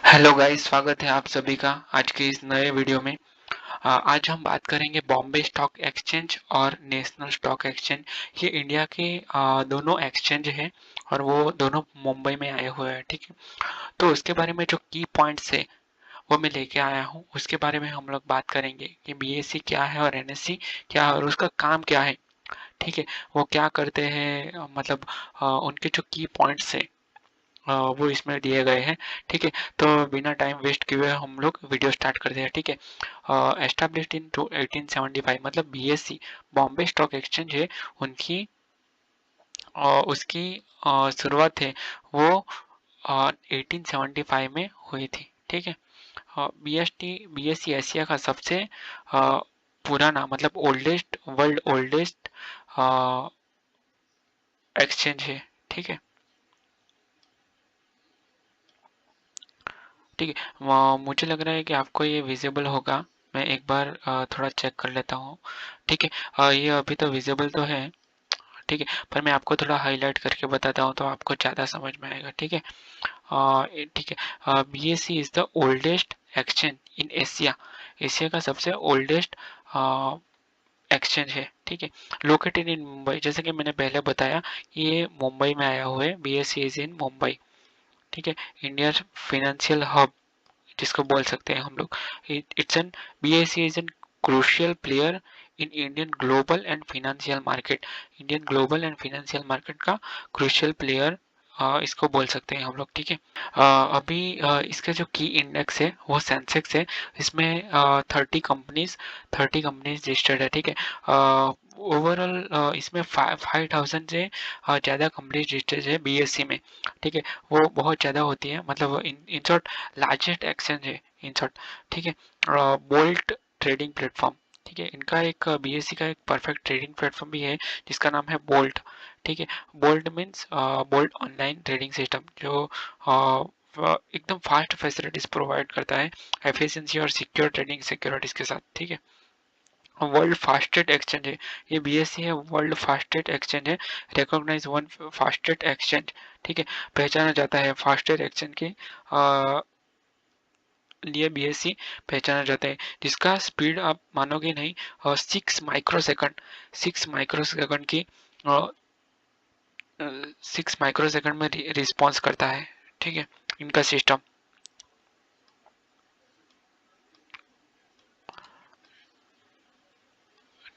Hello guys, स्वागत है आप सभी का आज के इस नए वीडियो में। आज हम बात करेंगे बॉम्बे स्टॉक एक्सचेंज और नेशनल स्टॉक एक्सचेंज। ये इंडिया के दोनों एक्सचेंज है और वो दोनों मुंबई में आए हुए हैं। ठीक है, तो उसके बारे में जो की पॉइंट्स है वो मैं लेके आया हूँ। उसके बारे में हम लोग बात करेंगे कि बीएससी क्या है और एनएससी क्या है और उसका काम क्या है। ठीक है, वो क्या करते हैं, मतलब उनके जो की पॉइंट्स है वो इसमें दिए गए हैं। ठीक है, तो बिना टाइम वेस्ट किए हुए हम लोग वीडियो स्टार्ट करते हैं। ठीक है, एस्टैब्लिश्ड इन 1875, मतलब बीएससी बॉम्बे स्टॉक एक्सचेंज है, उनकी उसकी शुरुआत है वो 1875 में हुई थी। ठीक है, बीएससी एशिया का सबसे पुराना, मतलब ओल्डेस्ट, वर्ल्ड ओल्डेस्ट एक्सचेंज है। ठीक है, ठीक है, मुझे लग रहा है कि आपको ये विजिबल होगा। मैं एक बार थोड़ा चेक कर लेता हूँ। ठीक है, ये अभी तो विजिबल तो है। ठीक है, पर मैं आपको थोड़ा हाईलाइट करके बताता हूँ तो आपको ज़्यादा समझ में आएगा। ठीक है, ठीक है, BSc is the oldest exchange in Asia. Asia का सबसे ओल्डेस्ट एक्सचेंज है। ठीक है, लोकेटेड इन मुंबई, जैसे कि मैंने पहले बताया, ये मुंबई में आया हुआ है। BSc is in Mumbai. ठीक है, इंडिया फाइनेंशियल हब जिसको बोल सकते हैं हम लोग। It's an BSc is an crucial player in Indian global and financial market. Indian global and financial market का क्रूशियल प्लेयर इसको बोल सकते हैं हम लोग। ठीक है, अभी इसका जो की इंडेक्स है वो सेंसेक्स है। इसमें 30 कंपनीज रजिस्टर्ड है। ठीक है, ओवरऑल इसमें 5,000 से ज़्यादा कंपनीज रजिस्टर्ड है बीएससी में। ठीक है, वो बहुत ज़्यादा होती है, मतलब इन शॉर्ट लार्जेस्ट एक्सचेंज है इन शॉर्ट। ठीक है, बोल्ट ट्रेडिंग प्लेटफॉर्म। ठीक है, इनका एक बीएससी का एक परफेक्ट ट्रेडिंग प्लेटफॉर्म भी है जिसका नाम है बोल्ट। ठीक है, bolt means bolt online trading system, जो एकदम फास्ट फैसिलिटीज प्रोवाइड करता है, एफिशिएंसी और सिक्योर ट्रेडिंग सिक्योरिटीज के साथ। ठीक है, वर्ल्ड फास्टेस्ट एक्सचेंज है ये, बीएससी है, वर्ल्ड फास्टेस्ट एक्सचेंज है, रिकॉग्नाइज वन फास्टेस्ट एक्सचेंज। ठीक है, पहचाना जाता है फास्टेस्ट एक्सचेंज के लिए बीएससी पहचाना जाता है, जिसका स्पीड आप मानोगे नहीं, 6 माइक्रो सेकंड, 6 माइक्रो सेकंड की 6 माइक्रो सेकंड में रिस्पॉन्स करता है। ठीक है, इनका सिस्टम।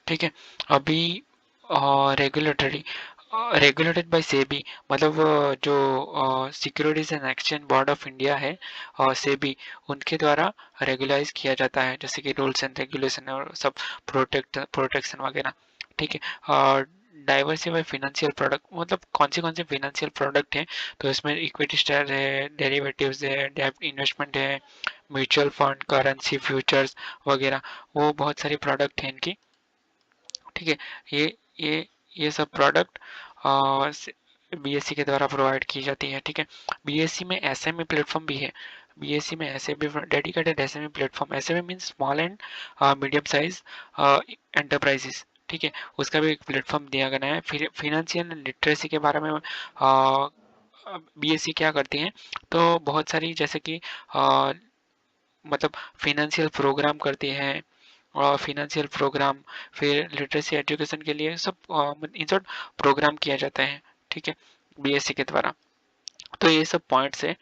ठीक है, अभी रेगुलेटरी, रेगुलेटेड बाय सेबी, मतलब जो securities and exchange board of India है, सेबी, उनके द्वारा रेगुलाइज किया जाता है, जैसे कि रूल्स एंड रेगुलेशन और सब, प्रोटेक्शन वगैरह। ठीक है, डाइवर्सिफाई फिनेंशियल प्रोडक्ट, मतलब कौन से फिनेंशियल प्रोडक्ट हैं, तो इसमें इक्विटी शेयर है, डेरिवेटिव्स है, डेब्ट इन्वेस्टमेंट है, म्यूचुअल फंड, करेंसी, फ्यूचर्स वगैरह, वो बहुत सारी प्रोडक्ट हैं इनकी। ठीक है, ये ये ये सब प्रोडक्ट बीएससी के द्वारा प्रोवाइड की जाती है। ठीक है, बीएससी में एसएमई प्लेटफॉर्म भी है। बीएससी में ऐसे भी dedicated SME platform, SME means small and medium size enterprises. ठीक है, उसका भी एक प्लेटफॉर्म दिया गया है। फिर फिनेंशियल लिटरेसी के बारे में बीएससी क्या करती है, तो बहुत सारी, जैसे कि मतलब फिनेंशियल प्रोग्राम करती हैं, और फिनेंशियल प्रोग्राम, फिर लिटरेसी एजुकेशन के लिए सब इन शॉर्ट प्रोग्राम किया जाता है। ठीक है, बीएससी के द्वारा। तो ये सब पॉइंट्स है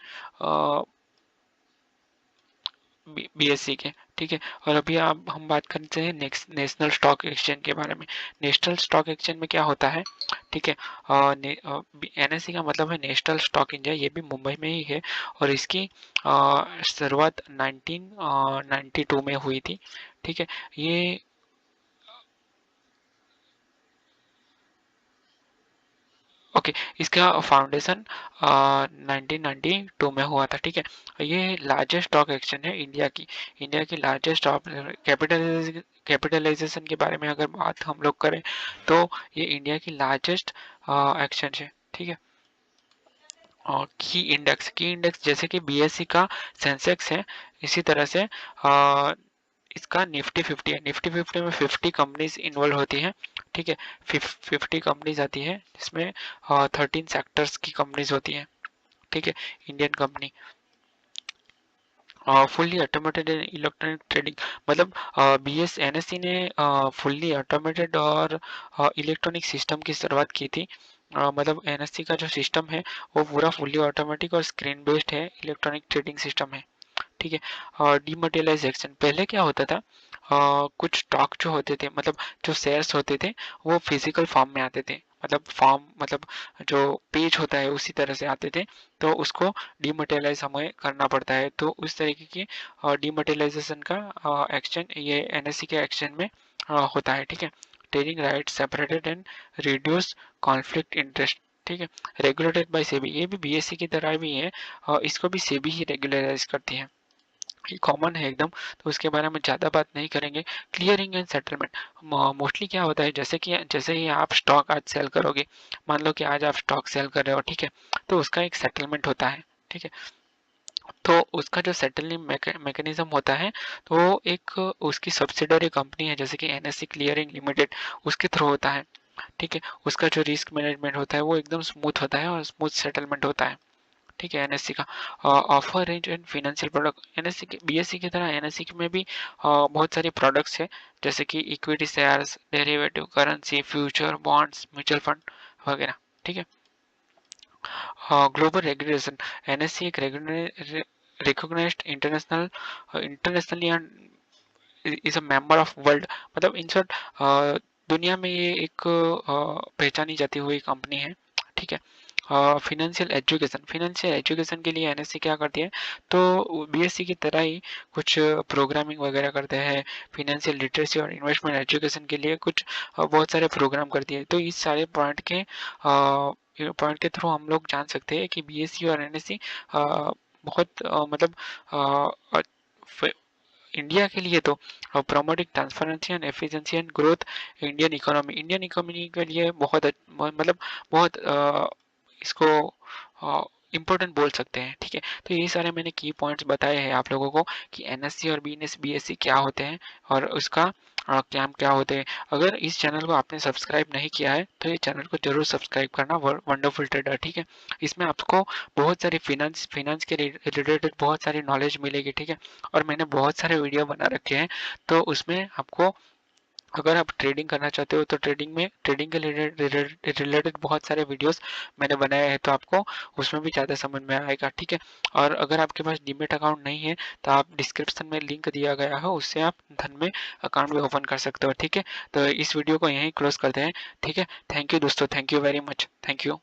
बीएससी के। ठीक है, और अभी आप हम बात करते हैं नेक्स्ट नेशनल स्टॉक एक्सचेंज के बारे में। नेशनल स्टॉक एक्सचेंज में क्या होता है? ठीक है, एनएससी का मतलब है नेशनल स्टॉक इंडिया, ये भी मुंबई में ही है, और इसकी शुरुआत 1992 में हुई थी। ठीक है, ये ओके, इसका फाउंडेशन 1992 में हुआ था। ठीक है, ये लार्जेस्ट स्टॉक एक्सचेंज है इंडिया की। इंडिया की लार्जेस्ट कैपिटलाइजेशन के बारे में अगर बात हम लोग करें, तो ये इंडिया की लार्जेस्ट एक्सचेंज है। ठीक है, और की इंडेक्स जैसे कि बीएससी का सेंसेक्स है, इसी तरह से इसका निफ्टी 50 है। निफ्टी 50 में 50 कंपनीज इन्वॉल्व होती हैं। ठीक है, 50 कंपनीज आती है, जिसमें 13 सेक्टर्स की कंपनीज होती हैं। ठीक है, Indian company. Fully automated electronic trading, मतलब बीएस एनएससी ने फुल्ली ऑटोमेटेड और इलेक्ट्रॉनिक सिस्टम की शुरुआत की थी। मतलब एनएससी का जो सिस्टम है वो पूरा फुल्ली ऑटोमेटिक और स्क्रीन बेस्ड है, इलेक्ट्रॉनिक ट्रेडिंग सिस्टम है। ठीक है। और डीमटेरियलाइजेशन, पहले क्या होता था, कुछ स्टॉक जो होते थे, मतलब जो शेयर्स होते थे वो फिजिकल फॉर्म में आते थे, मतलब फॉर्म मतलब जो पेज होता है उसी तरह से आते थे, तो उसको डीमटेरियलाइज हमें करना पड़ता है। तो उस तरीके की डीमटेरियलाइजेशन का एक्शन ये एनएससी के एक्शन में होता है। ठीक है। Trading right separated and reduce conflict interest. ठीक है। रेगुलेटेड बाय सेबी, ये भी बीएससी की तरह भी है, और इसको भी सेबी ही रेगुलराइज करती है, ये कॉमन है एकदम, तो उसके बारे में ज़्यादा बात नहीं करेंगे। क्लियरिंग एंड सेटलमेंट, मोस्टली क्या होता है, जैसे ही आप स्टॉक आज सेल करोगे, मान लो कि आज आप स्टॉक सेल कर रहे हो, ठीक है, तो उसका एक सेटलमेंट होता है। ठीक है। तो उसका जो सेटलिंग मैकेनिज्म होता है, तो वो एक उसकी सब्सिडरी कंपनी है जैसे कि एनएससी क्लियरिंग लिमिटेड, उसके थ्रू होता है। ठीक है। उसका जो रिस्क मैनेजमेंट होता है वो एकदम स्मूथ होता है और स्मूथ सेटलमेंट होता है। ठीक है। एनएससी का offer range and financial product, NSC के बीएससी की तरह एनएससी में भी बहुत सारे प्रोडक्ट्स है, जैसे कि equity shares, derivative, currency, future, bonds, mutual fund वगैरह। ठीक है। ग्लोबल रेगुलेशन, एनएससी एक recognised internationally is a member of world, मतलब इन शॉर्ट दुनिया में ये एक पहचानी जाती हुई कंपनी है। ठीक है। फाइनेंशियल एजुकेशन के लिए एनएससी क्या करती है, तो बीएससी की तरह ही कुछ प्रोग्रामिंग वगैरह करते हैं, फाइनेंशियल लिटरेसी और इन्वेस्टमेंट एजुकेशन के लिए कुछ बहुत सारे प्रोग्राम करती है। तो इस सारे पॉइंट के थ्रू हम लोग जान सकते हैं कि बीएससी और एनएससी बहुत मतलब इंडिया के लिए तो promoting transparency and efficiency and growth, Indian economy के लिए मतलब बहुत इसको इम्पोर्टेंट बोल सकते हैं। ठीक है। तो ये सारे मैंने की पॉइंट्स बताए हैं आप लोगों को कि एनएससी और बीएससी क्या होते हैं और उसका क्या क्या होते हैं। अगर इस चैनल को आपने सब्सक्राइब नहीं किया है तो ये चैनल को जरूर सब्सक्राइब करना, वंडरफुल ट्रेडर। ठीक है। इसमें आपको बहुत सारी फिनेंस के रिलेटेड बहुत सारी नॉलेज मिलेगी। ठीक है। और मैंने बहुत सारे वीडियो बना रखे हैं, तो उसमें आपको, अगर आप ट्रेडिंग करना चाहते हो तो ट्रेडिंग के रिलेटेड बहुत सारे वीडियोस मैंने बनाए हैं, तो आपको उसमें भी ज़्यादा समझ में आएगा। ठीक है। और अगर आपके पास डीमेट अकाउंट नहीं है तो आप डिस्क्रिप्शन में लिंक दिया गया है, उससे आप धन में अकाउंट भी ओपन कर सकते हो। ठीक है। तो इस वीडियो को यहीं क्लोज करते हैं। ठीक है। थैंक यू दोस्तों, thank you very much, thank you.